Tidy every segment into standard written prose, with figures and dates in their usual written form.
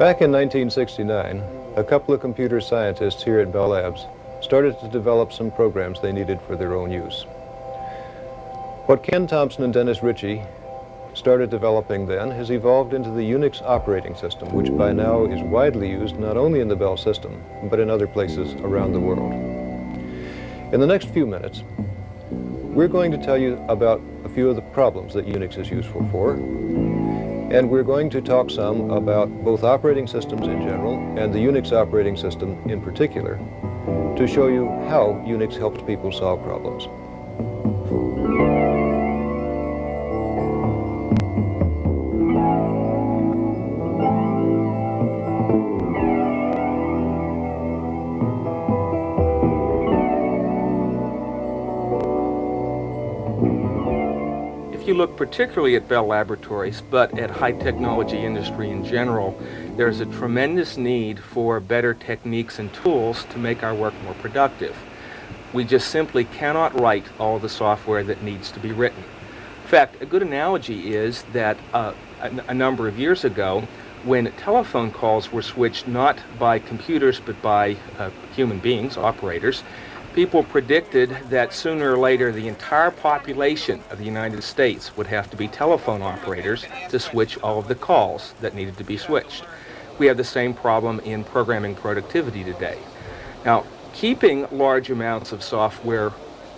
Back in 1969, a couple of computer scientists here at Bell Labs started to develop some programs they needed for their own use. What Ken Thompson and Dennis Ritchie started developing then has evolved into the Unix operating system, which by now is widely used not only in the Bell system, but in other places around the world. In the next few minutes, we're going to tell you about a few of the problems that Unix is useful for, and we're going to talk some about both operating systems in general and the Unix operating system in particular to show you how Unix helps people solve problems. If you look particularly at Bell Laboratories, but at high technology industry in general, there's a tremendous need for better techniques and tools to make our work more productive. We just simply cannot write all the software that needs to be written. In fact, a good analogy is that a number of years ago, when telephone calls were switched not by computers but by human beings, operators, people predicted that sooner or later the entire population of the United States would have to be telephone operators to switch all of the calls that needed to be switched. We have the same problem in programming productivity today. Now, keeping large amounts of software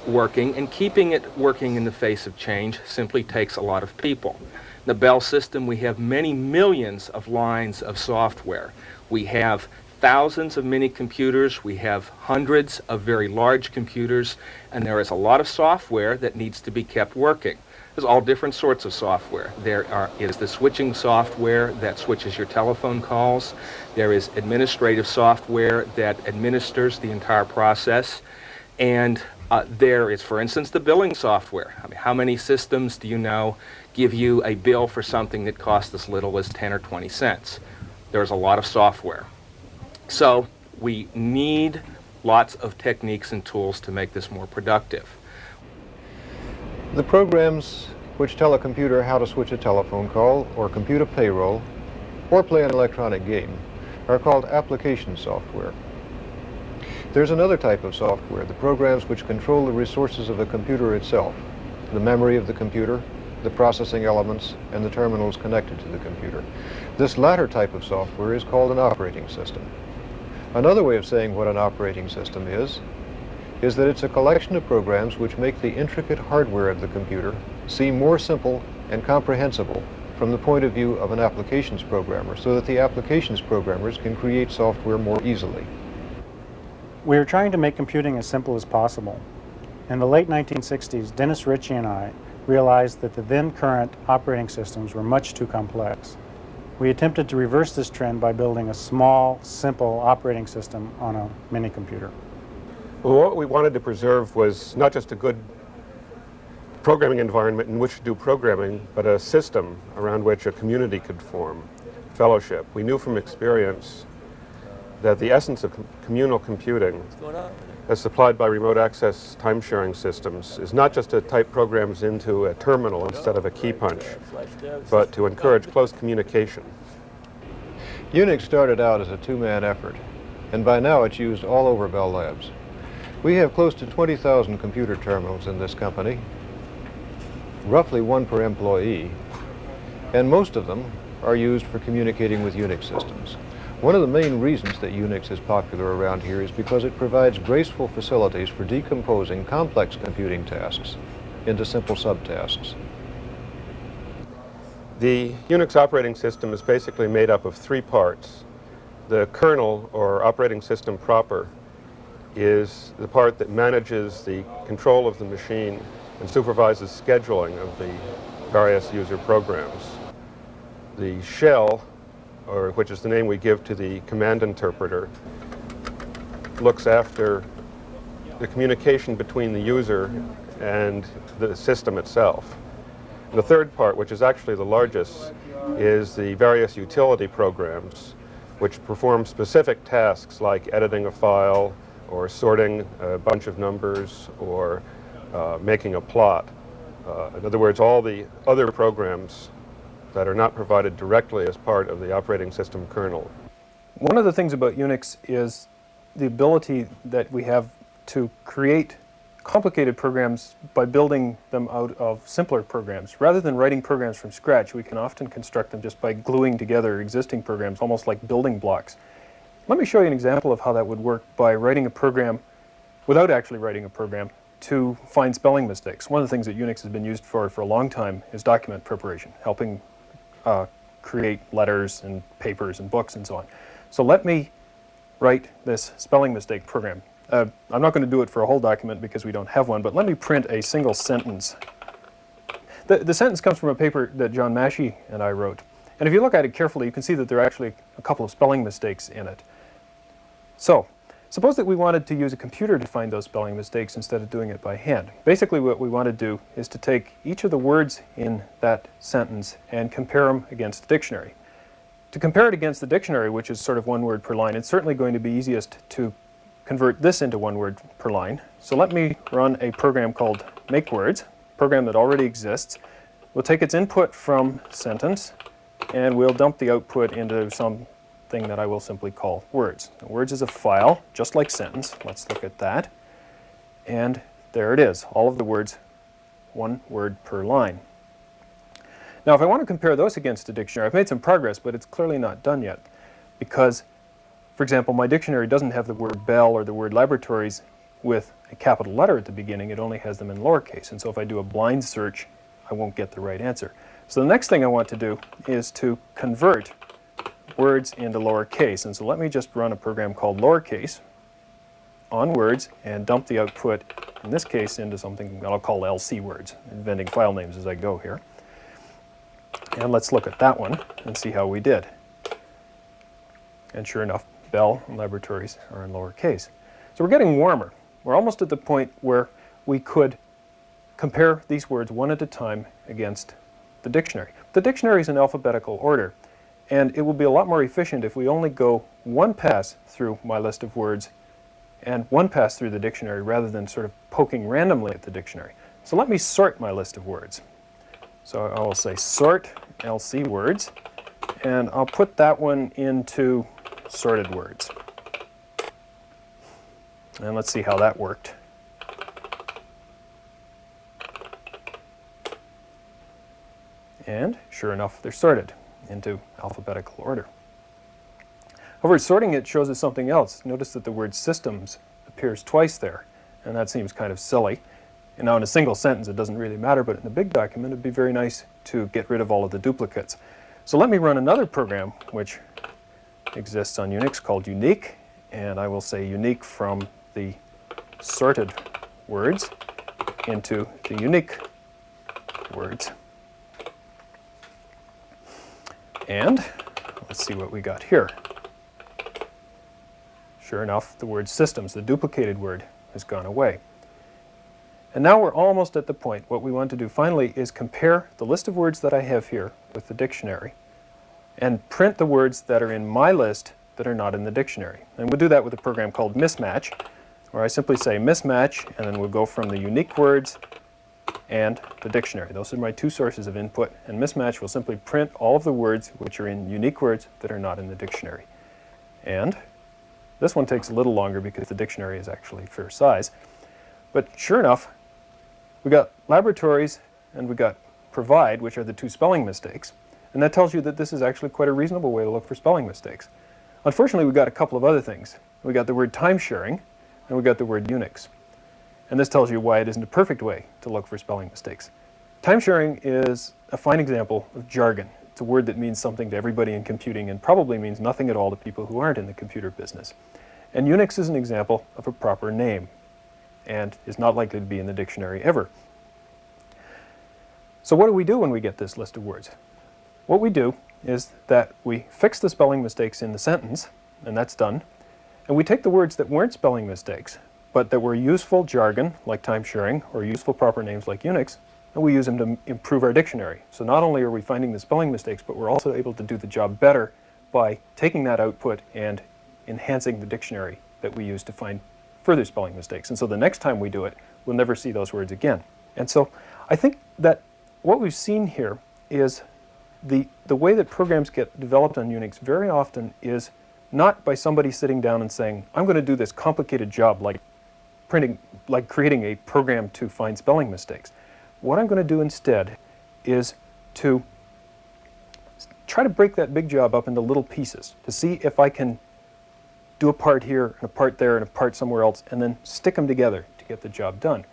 working and keeping it working in the face of change simply takes a lot of people. In the Bell system, we have many millions of lines of software. We have thousands of mini computers, we have hundreds of very large computers, and there is a lot of software that needs to be kept working. There's all different sorts of software. There is the switching software that switches your telephone calls. There is administrative software that administers the entire process. And there is, for instance, the billing software. I mean, how many systems do you know give you a bill for something that costs as little as 10 or 20 cents? There's a lot of software. So we need lots of techniques and tools to make this more productive. The programs which tell a computer how to switch a telephone call or compute a payroll or play an electronic game are called application software. There's another type of software, the programs which control the resources of the computer itself, the memory of the computer, the processing elements, and the terminals connected to the computer. This latter type of software is called an operating system. Another way of saying what an operating system is that it's a collection of programs which make the intricate hardware of the computer seem more simple and comprehensible from the point of view of an applications programmer, so that the applications programmers can create software more easily. We are trying to make computing as simple as possible. In the late 1960s, Dennis Ritchie and I realized that the then current operating systems were much too complex. We attempted to reverse this trend by building a small, simple operating system on a mini computer. Well, what we wanted to preserve was not just a good programming environment in which to do programming, but a system around which a community could form, fellowship. We knew from experience that the essence of communal computing, as supplied by remote access time-sharing systems, is not just to type programs into a terminal instead of a key punch, but to encourage close communication. Unix started out as a two-man effort, and by now it's used all over Bell Labs. We have close to 20,000 computer terminals in this company, roughly one per employee, and most of them are used for communicating with Unix systems. One of the main reasons that Unix is popular around here is because it provides graceful facilities for decomposing complex computing tasks into simple subtasks. The Unix operating system is basically made up of three parts. The kernel, or operating system proper, is the part that manages the control of the machine and supervises scheduling of the various user programs. The shell, which is the name we give to the command interpreter, looks after the communication between the user and the system itself. And the third part, which is actually the largest, is the various utility programs which perform specific tasks like editing a file or sorting a bunch of numbers or making a plot. In other words, all the other programs that are not provided directly as part of the operating system kernel. One of the things about Unix is the ability that we have to create complicated programs by building them out of simpler programs. Rather than writing programs from scratch, we can often construct them just by gluing together existing programs, almost like building blocks. Let me show you an example of how that would work by writing a program, without actually writing a program, to find spelling mistakes. One of the things that Unix has been used for a long time is document preparation, helping create letters and papers and books and so on. So let me write this spelling mistake program. I'm not going to do it for a whole document because we don't have one, but let me print a single sentence. The sentence comes from a paper that John Massey and I wrote. And if you look at it carefully, you can see that there are actually a couple of spelling mistakes in it. So, suppose that we wanted to use a computer to find those spelling mistakes instead of doing it by hand. Basically what we want to do is to take each of the words in that sentence and compare them against the dictionary. To compare it against the dictionary, which is sort of one word per line, it's certainly going to be easiest to convert this into one word per line. So let me run a program called MakeWords, a program that already exists. We'll take its input from sentence and we'll dump the output into something that I will simply call words. Now, words is a file, just like sentence. Let's look at that. And there it is, all of the words, one word per line. Now if I want to compare those against a dictionary, I've made some progress, but it's clearly not done yet because, for example, my dictionary doesn't have the word bell or the word laboratories with a capital letter at the beginning. It only has them in lowercase. And so if I do a blind search, I won't get the right answer. So the next thing I want to do is to convert words into lowercase. And so let me just run a program called lowercase on words and dump the output, in this case, into something that I'll call LC words, inventing file names as I go here. And let's look at that one and see how we did. And sure enough, Bell and laboratories are in lowercase. So we're getting warmer. We're almost at the point where we could compare these words one at a time against the dictionary. The dictionary is in alphabetical order, and it will be a lot more efficient if we only go one pass through my list of words and one pass through the dictionary rather than sort of poking randomly at the dictionary. So let me sort my list of words. So I will say sort LC words, and I'll put that one into sorted words. And let's see how that worked. And sure enough, they're sorted into alphabetical order. However, sorting it shows us something else. Notice that the word systems appears twice there, and that seems kind of silly. And now in a single sentence it doesn't really matter, but in a big document it'd be very nice to get rid of all of the duplicates. So let me run another program which exists on Unix called unique, and I will say unique from the sorted words into the unique words. And let's see what we got here. Sure enough, the word systems, the duplicated word, has gone away. And now we're almost at the point. What we want to do finally is compare the list of words that I have here with the dictionary and print the words that are in my list that are not in the dictionary. And we'll do that with a program called mismatch, where I simply say mismatch, and then we'll go from the unique words and the dictionary. Those are my two sources of input, and mismatch will simply print all of the words which are in unique words that are not in the dictionary. And this one takes a little longer because the dictionary is actually fair size. But sure enough, we got laboratories and we got provide, which are the two spelling mistakes. And that tells you that this is actually quite a reasonable way to look for spelling mistakes. Unfortunately, we got a couple of other things. We got the word time sharing, and we got the word Unix. And this tells you why it isn't a perfect way to look for spelling mistakes. Time sharing is a fine example of jargon. It's a word that means something to everybody in computing and probably means nothing at all to people who aren't in the computer business. And Unix is an example of a proper name and is not likely to be in the dictionary ever. So what do we do when we get this list of words? What we do is that we fix the spelling mistakes in the sentence, and that's done, and we take the words that weren't spelling mistakes, but that were useful jargon, like time sharing, or useful proper names like Unix, and we use them to improve our dictionary. So not only are we finding the spelling mistakes, but we're also able to do the job better by taking that output and enhancing the dictionary that we use to find further spelling mistakes. And so the next time we do it, we'll never see those words again. And so I think that what we've seen here is The way that programs get developed on Unix very often is not by somebody sitting down and saying, I'm going to do this complicated job like creating a program to find spelling mistakes. What I'm going to do instead is to try to break that big job up into little pieces to see if I can do a part here and a part there and a part somewhere else and then stick them together to get the job done.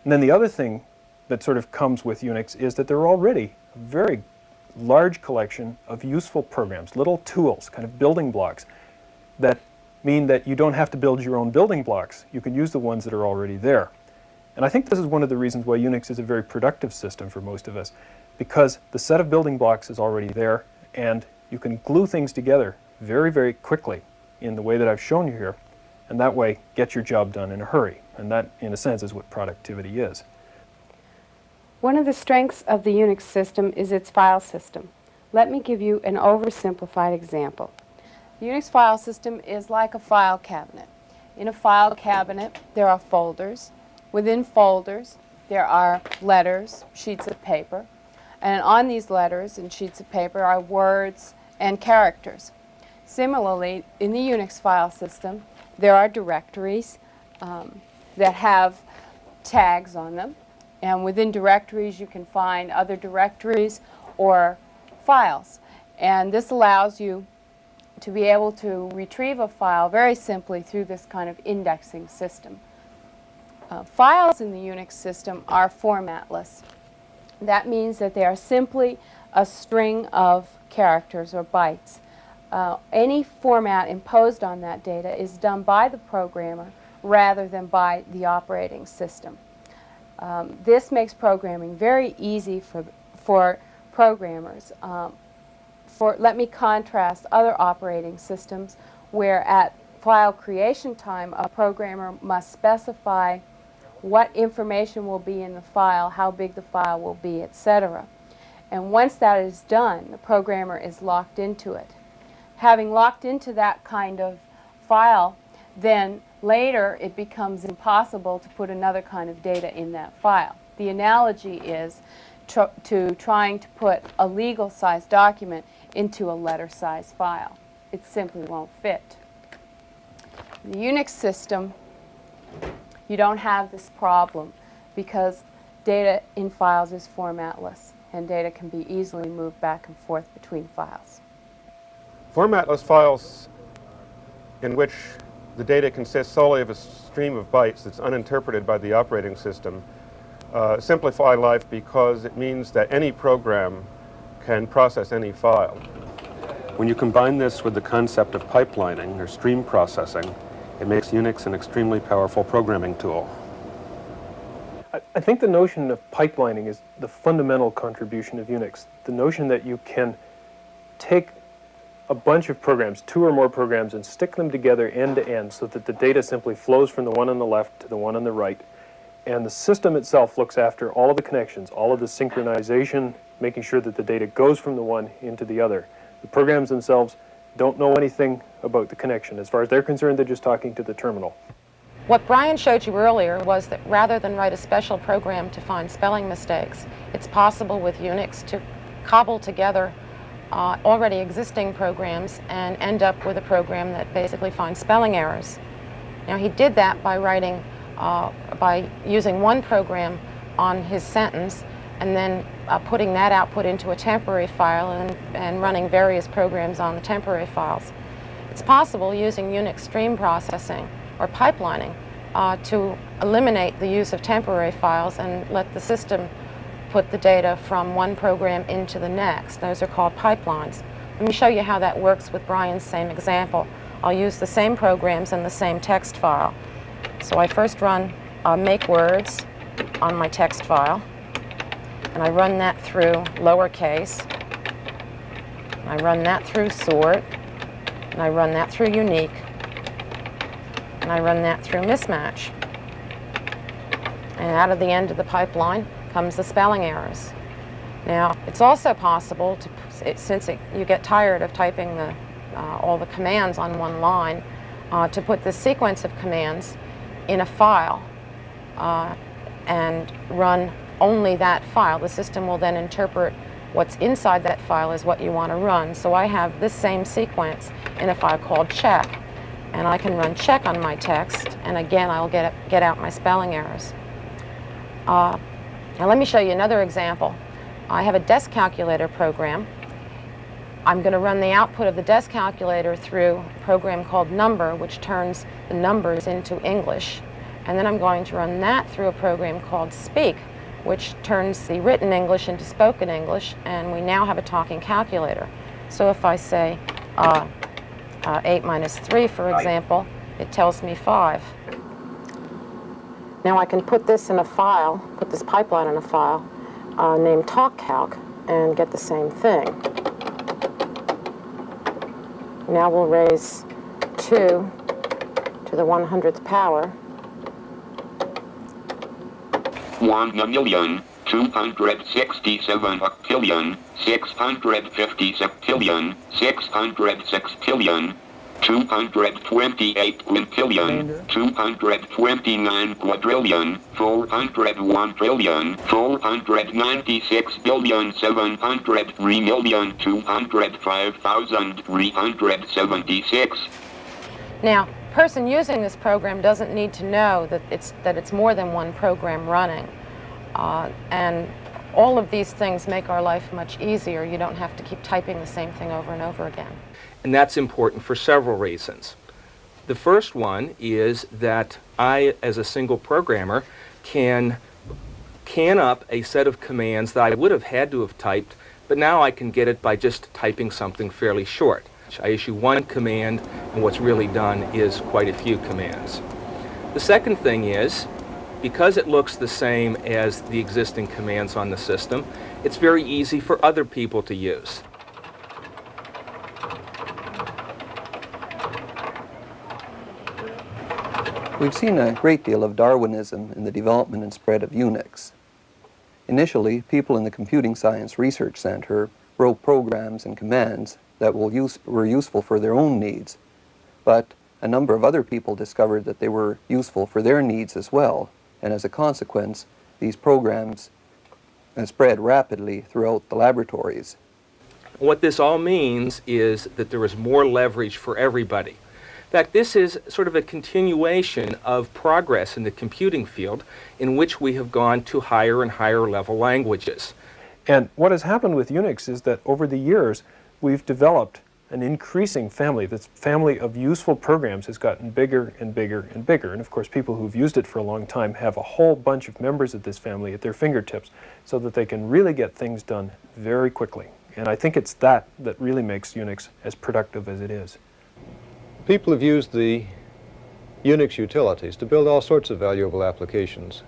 And then the other thing that sort of comes with Unix is that there are already a very large collection of useful programs, little tools, kind of building blocks, that mean that you don't have to build your own building blocks. You can use the ones that are already there. And I think this is one of the reasons why Unix is a very productive system for most of us, because the set of building blocks is already there, and you can glue things together very, very quickly in the way that I've shown you here, and that way get your job done in a hurry. And that, in a sense, is what productivity is. One of the strengths of the Unix system is its file system. Let me give you an oversimplified example. The Unix file system is like a file cabinet. In a file cabinet, there are folders. Within folders, there are letters, sheets of paper. And on these letters and sheets of paper are words and characters. Similarly, in the Unix file system, there are directories that have tags on them. And within directories, you can find other directories or files. And this allows you to be able to retrieve a file very simply through this kind of indexing system. Files in the Unix system are formatless. That means that they are simply a string of characters or bytes. Any format imposed on that data is done by the programmer rather than by the operating system. This makes programming very easy for programmers. Let me contrast other operating systems where at file creation time a programmer must specify what information will be in the file, how big the file will be, etc. And once that is done, the programmer is locked into it. Having locked into that kind of file, then later it becomes impossible to put another kind of data in that file. The analogy is to trying to put a legal-sized document into a letter-sized file. It simply won't fit. In the Unix system, you don't have this problem because data in files is formatless and data can be easily moved back and forth between files. Formatless files in which the data consists solely of a stream of bytes that's uninterpreted by the operating system simplify life because it means that any program can process any file. When you combine this with the concept of pipelining or stream processing, it makes Unix an extremely powerful programming tool. I think the notion of pipelining is the fundamental contribution of Unix. The notion that you can take a bunch of programs, 2 or more programs, and stick them together end to end so that the data simply flows from the one on the left to the one on the right. And the system itself looks after all of the connections, all of the synchronization, making sure that the data goes from the one into the other. The programs themselves don't know anything about the connection. As far as they're concerned, they're just talking to the terminal. What Brian showed you earlier was that rather than write a special program to find spelling mistakes, it's possible with Unix to cobble together already existing programs and end up with a program that basically finds spelling errors. Now he did that by writing, by using one program on his sentence and then putting that output into a temporary file and running various programs on the temporary files. It's possible using Unix stream processing or pipelining to eliminate the use of temporary files and let the system put the data from one program into the next. Those are called pipelines. Let me show you how that works with Brian's same example. I'll use the same programs and the same text file. So I first run make words on my text file, and I run that through lowercase, and I run that through sort, and I run that through unique, and I run that through mismatch. And out of the end of the pipeline comes the spelling errors. Now, it's also possible, since you get tired of typing all the commands on one line, to put the sequence of commands in a file and run only that file. The system will then interpret what's inside that file is what you want to run. So I have this same sequence in a file called check, and I can run check on my text, and again I'll get out my spelling errors. Now let me show you another example. I have a desk calculator program. I'm going to run the output of the desk calculator through a program called number, which turns the numbers into English. And then I'm going to run that through a program called speak, which turns the written English into spoken English, and we now have a talking calculator. So if I say 8 minus 3, for example, it tells me 5. Now I can put this in a file, put this pipeline in a file named TalkCalc, and get the same thing. Now we'll raise 2 to the 100th power. 1,267 octillion, 650 septillion, 606 tillion, 228 quintillion, 229 quadrillion, 401 trillion, 496 billion, 703,205,376. Now, a person using this program doesn't need to know that it's more than one program running. And all of these things make our life much easier. You don't have to keep typing the same thing over and over again. And that's important for several reasons. The first one is that I, as a single programmer, can up a set of commands that I would have had to have typed, but now I can get it by just typing something fairly short. I issue one command, and what's really done is quite a few commands. The second thing is, because it looks the same as the existing commands on the system, it's very easy for other people to use. We've seen a great deal of Darwinism in the development and spread of Unix. Initially, people in the Computing Science Research Center wrote programs and commands that were useful for their own needs, but a number of other people discovered that they were useful for their needs as well, and as a consequence, these programs spread rapidly throughout the laboratories. What this all means is that there is more leverage for everybody. In fact, this is sort of a continuation of progress in the computing field in which we have gone to higher and higher level languages. And what has happened with Unix is that over the years, we've developed an increasing family. This family of useful programs has gotten bigger and bigger and bigger. And of course, people who've used it for a long time have a whole bunch of members of this family at their fingertips so that they can really get things done very quickly. And I think it's that really makes Unix as productive as it is. People have used the Unix utilities to build all sorts of valuable applications.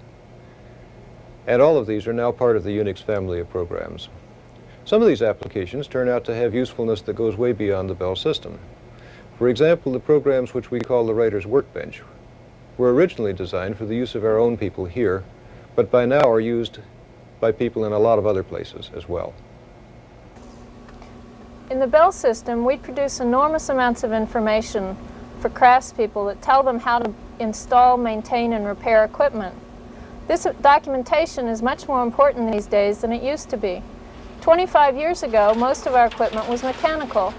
And all of these are now part of the Unix family of programs. Some of these applications turn out to have usefulness that goes way beyond the Bell system. For example, the programs which we call the Writer's Workbench were originally designed for the use of our own people here, but by now are used by people in a lot of other places as well. In the Bell system, we produce enormous amounts of information for craftspeople that tell them how to install, maintain, and repair equipment. This documentation is much more important these days than it used to be. 25 years ago, most of our equipment was mechanical.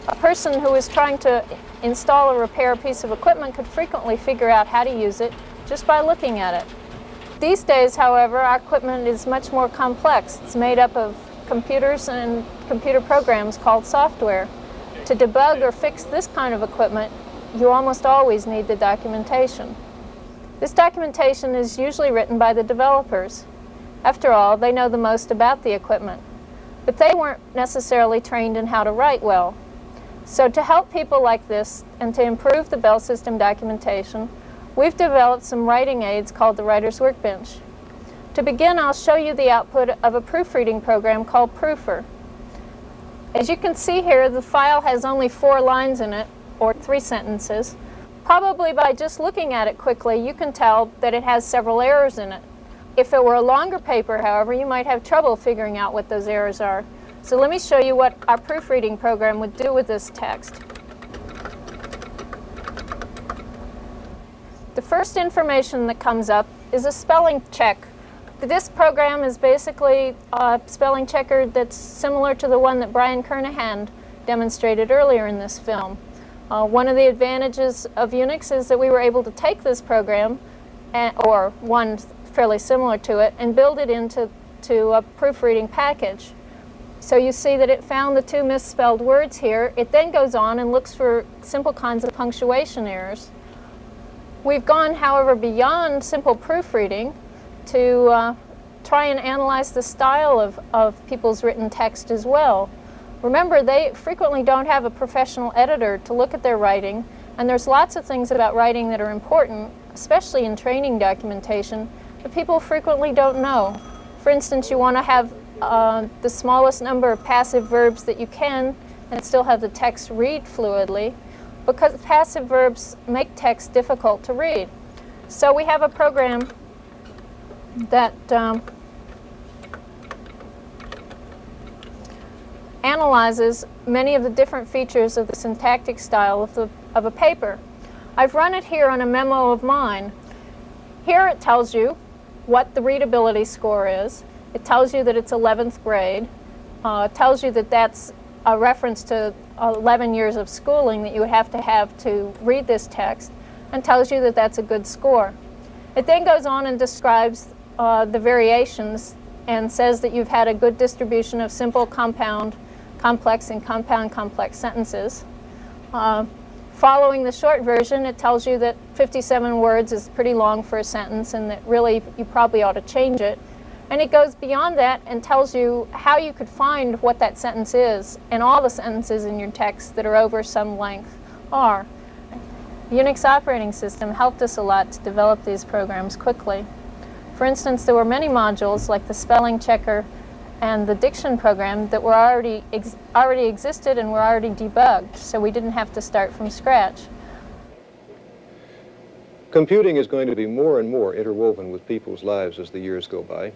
A person who was trying to install or repair a piece of equipment could frequently figure out how to use it just by looking at it. These days, however, our equipment is much more complex. It's made up of computers and computer programs called software. To debug or fix this kind of equipment, you almost always need the documentation. This documentation is usually written by the developers. After all, they know the most about the equipment. But they weren't necessarily trained in how to write well. So to help people like this and to improve the Bell system documentation, we've developed some writing aids called the Writer's Workbench. To begin, I'll show you the output of a proofreading program called Proofer. As you can see here, the file has only 4 lines in it, or 3 sentences. Probably by just looking at it quickly, you can tell that it has several errors in it. If it were a longer paper, however, you might have trouble figuring out what those errors are. So let me show you what our proofreading program would do with this text. The first information that comes up is a spelling check This program is basically a spelling checker that's similar to the one that Brian Kernahan demonstrated earlier in this film. One of the advantages of Unix is that we were able to take this program, or one fairly similar to it, and build it into a proofreading package. So you see that it found the 2 misspelled words here. It then goes on and looks for simple kinds of punctuation errors. We've gone, however, beyond simple proofreading to try and analyze the style of people's written text as well. Remember, they frequently don't have a professional editor to look at their writing, and there's lots of things about writing that are important, especially in training documentation, that people frequently don't know. For instance, you want to have the smallest number of passive verbs that you can and still have the text read fluidly, because passive verbs make text difficult to read. So we have a program that analyzes many of the different features of the syntactic style of a paper. I've run it here on a memo of mine. Here it tells you what the readability score is. It tells you that it's 11th grade. It tells you that that's a reference to 11 years of schooling that you would have to read this text, and tells you that that's a good score. It then goes on and describes the variations and says that you've had a good distribution of simple, compound, complex, and compound complex sentences. Following the short version, it tells you that 57 words is pretty long for a sentence and that really you probably ought to change it. And it goes beyond that and tells you how you could find what that sentence is, and all the sentences in your text that are over some length are. The Unix operating system helped us a lot to develop these programs quickly. For instance, there were many modules like the spelling checker and the diction program that were already existed and were already debugged, so we didn't have to start from scratch. Computing is going to be more and more interwoven with people's lives as the years go by.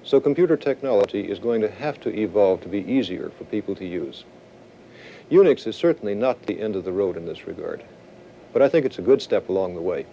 So computer technology is going to have to evolve to be easier for people to use. Unix is certainly not the end of the road in this regard, but I think it's a good step along the way.